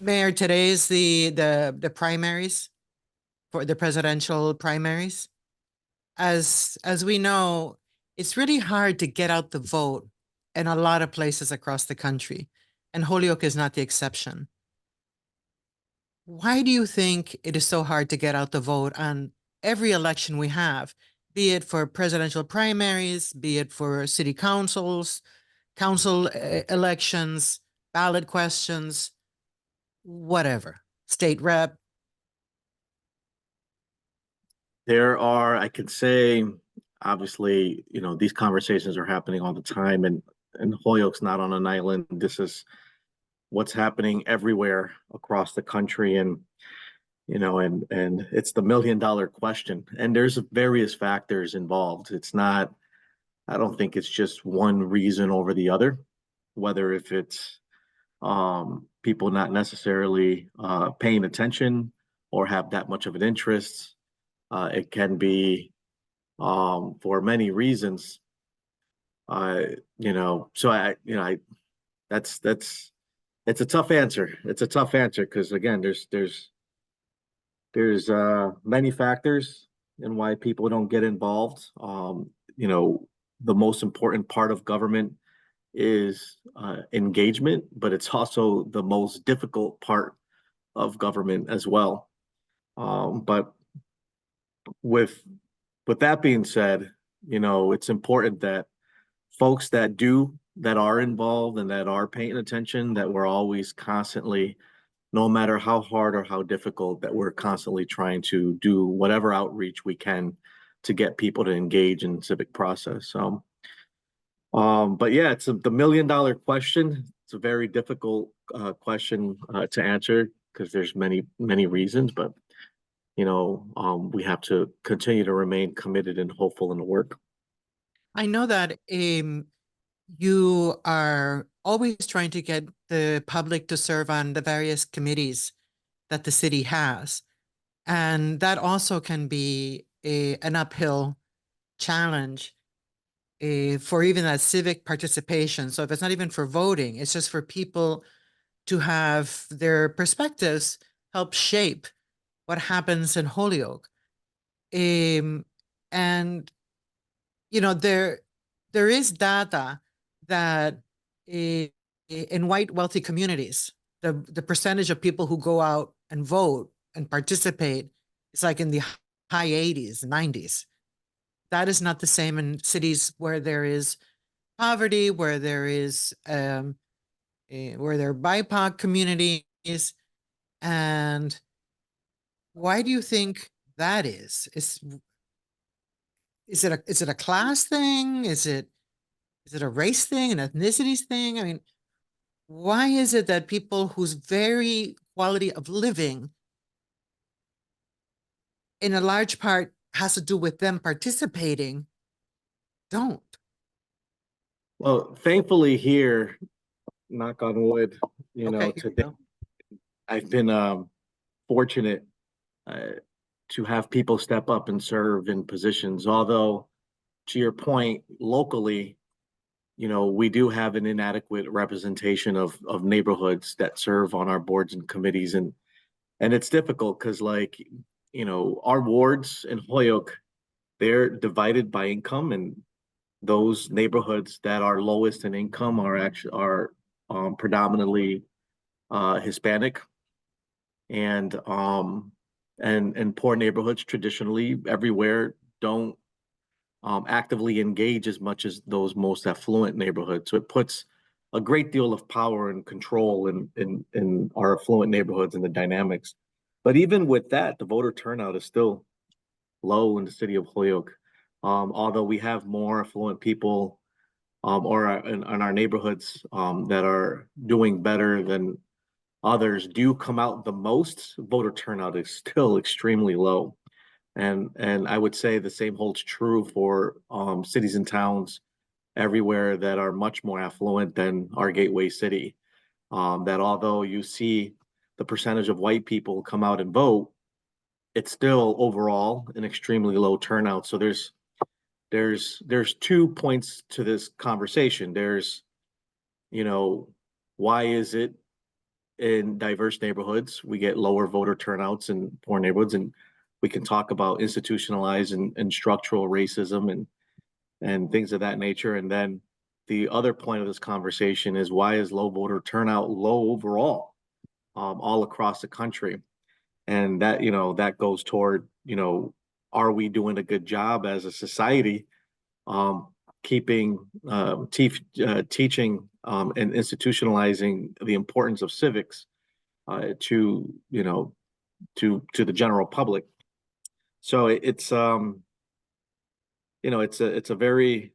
Mayor, today's the primaries for the presidential primaries. As we know, it's really hard to get out the vote in a lot of places across the country, and Holyoke is not the exception. Why do you think it is so hard to get out the vote on every election we have, be it for presidential primaries, be it for city councils, council elections, ballot questions, whatever, state rep? I can say, obviously, these conversations are happening all the time, and Holyoke's not on an island. This is what's happening everywhere across the country, and it's the $1 million question. And there's various factors involved. It's not, I don't think it's just one reason over the other, whether if it's people not necessarily paying attention or have that much of an interest. It can be for many reasons. So that's it's a tough answer. It's a tough answer because again, there's many factors in why people don't get involved. The most important part of government is engagement, but it's also the most difficult part of government as well. But with with that being said, it's important that folks that are involved and that are paying attention, that we're always constantly, no matter how hard or how difficult, that we're constantly trying to do whatever outreach we can to get people to engage in the civic process. But yeah, the $1 million question. It's a very difficult question to answer because there's many reasons, but we have to continue to remain committed and hopeful in the work. I know that you are always trying to get the public to serve on the various committees that the city has. And that also can be an uphill challenge for even that civic participation. So if it's not even for voting, it's just for people to have their perspectives help shape what happens in Holyoke. Um, and there is data that in white wealthy communities, the percentage of people who go out and vote and participate is like in the high 80s, 90s. That is not the same in cities where there is poverty, where there are BIPOC communities. And why do you think that is it a class thing? Is it a race thing, an ethnicities thing? I mean, why is it that people whose very quality of living in a large part has to do with them participating don't? Well, thankfully here, knock on wood, Okay, here we today go. I've been fortunate uh, to have people step up and serve in positions. Although, to your point, locally, we do have an inadequate representation of neighborhoods that serve on our boards and committees, and it's difficult because, like, our wards in Holyoke, they're divided by income, and those neighborhoods that are lowest in income are predominantly Hispanic, and poor neighborhoods traditionally everywhere don't actively engage as much as those most affluent neighborhoods. So it puts a great deal of power and control in our affluent neighborhoods and the dynamics. But even with that, the voter turnout is still low in the city of Holyoke. Although we have more affluent people in our neighborhoods that are doing better than others do come out the most, voter turnout is still extremely low. And I would say the same holds true for cities and towns everywhere that are much more affluent than our gateway city. That although you see the percentage of white people come out and vote, it's still overall an extremely low turnout. So there's 2 points to this conversation. There's, you know, why is it in diverse neighborhoods. We get lower voter turnouts in poor neighborhoods, and we can talk about institutionalized and structural racism and things of that nature. And then the other point of this conversation is, why is low voter turnout low overall, all across the country? And that, that goes toward, are we doing a good job as a society, um, keeping teaching and institutionalizing the importance of civics to to the general public. So it's a very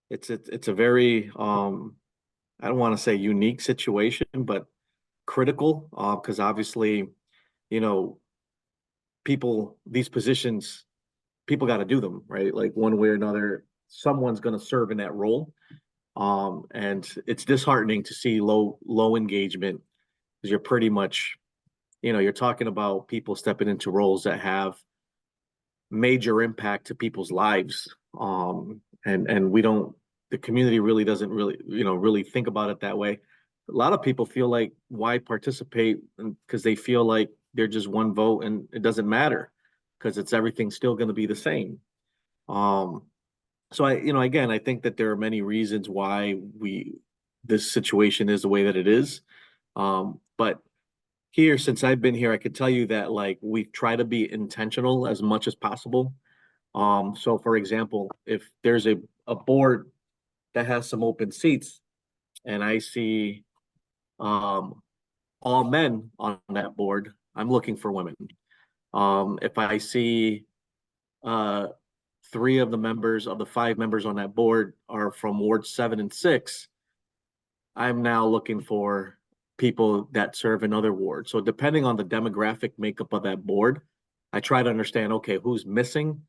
it's a very I don't want to say unique situation, but critical, because obviously, you know people, these positions, people got to do them, right? Like, one way or another, someone's going to serve in that role. And it's disheartening to see low engagement, because you're pretty much, you're talking about people stepping into roles that have major impact to people's lives. And we don't, the community really doesn't really, really think about it that way. A lot of people feel like, why participate? Because they feel like they're just one vote and it doesn't matter, because it's everything's still going to be the same. Um, so again, I think that there are many reasons why this situation is the way that it is. But here, since I've been here, I could tell you that, like, we try to be intentional as much as possible. So for example, if there's a board that has some open seats, and I see um, all men on that board, I'm looking for women. If I see uh, three of the members of the five members on that board are from Ward 7 and 6, I'm now looking for people that serve in other wards. So depending on the demographic makeup of that board, I try to understand, okay, who's missing,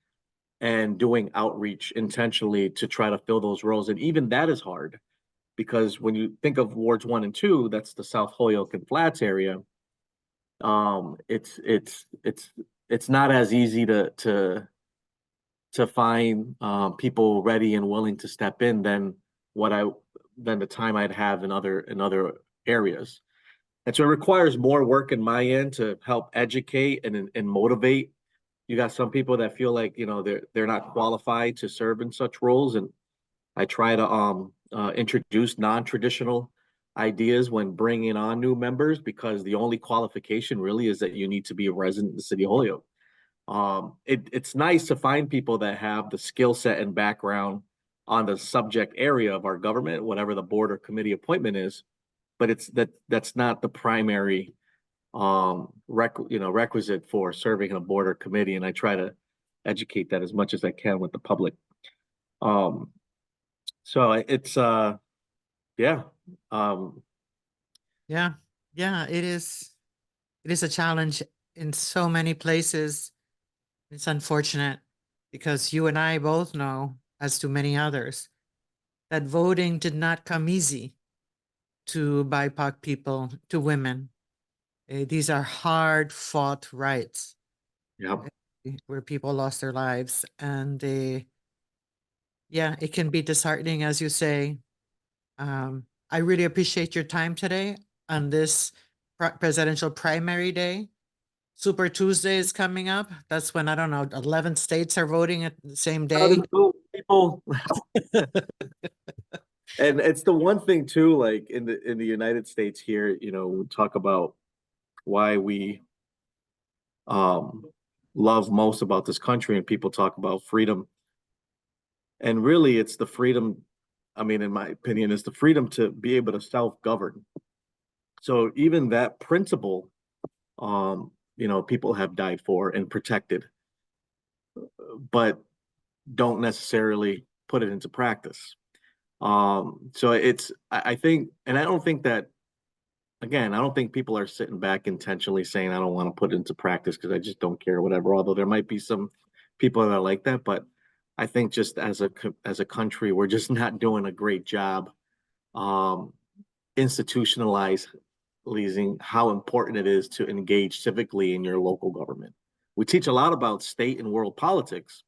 and doing outreach intentionally to try to fill those roles. And even that is hard, because when you think of wards 1 and 2, that's the South Holyoke and Flats area. It's not as easy to find people ready and willing to step in what I than the time I'd have in other areas. And so it requires more work in my end to help educate and motivate. You got some people that feel like, they're not qualified to serve in such roles, and I try to introduce non-traditional ideas when bringing on new members, because the only qualification really is that you need to be a resident of the city of Holyoke. It's nice to find people that have the skill set and background on the subject area of our government, whatever the board or committee appointment is, but that's not the primary requisite for serving in a board or committee. And I try to educate that as much as I can with the public. Um, so it's yeah. Um, Yeah. Yeah, it is. It is a challenge in so many places. It's unfortunate because you and I both know, as to many others, that voting did not come easy to BIPOC people, to women. These are hard fought rights, yeah. where people lost their lives. And yeah, it can be disheartening, as you say. I really appreciate your time today on this presidential primary day. Super Tuesday is coming up. That's when, I don't know, 11 states are voting at the same day. People, and it's the one thing too, like in the United States here, we talk about why we um love most about this country, and people talk about freedom. And really, it's the freedom, I mean, in my opinion, is the freedom to be able to self-govern. So even that principle, people have died for and protected, but don't necessarily put it into practice. So I think, and I don't think that, again, I don't think people are sitting back intentionally saying, I don't want to put it into practice because I just don't care, whatever. Although there might be some people that are like that, but I think just as a country, we're just not doing a great job um, institutionalizing how important it is to engage civically in your local government. We teach a lot about state and world politics.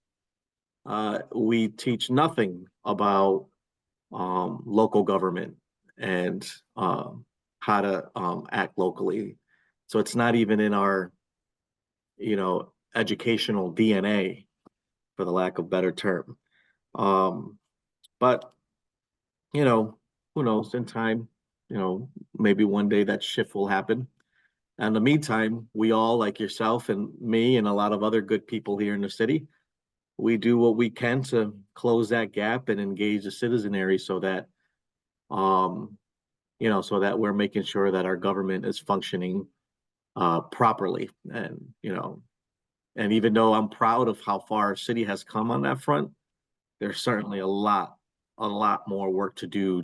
We teach nothing about local government and how to act locally. So it's not even in our, educational DNA, for the lack of better term. But who knows? In time, maybe one day that shift will happen. In the meantime, we all, like yourself and me and a lot of other good people here in the city, we do what we can to close that gap and engage the citizenry so that so that we're making sure that our government is functioning properly. And even though I'm proud of how far our city has come on that front, there's certainly a lot more work to do.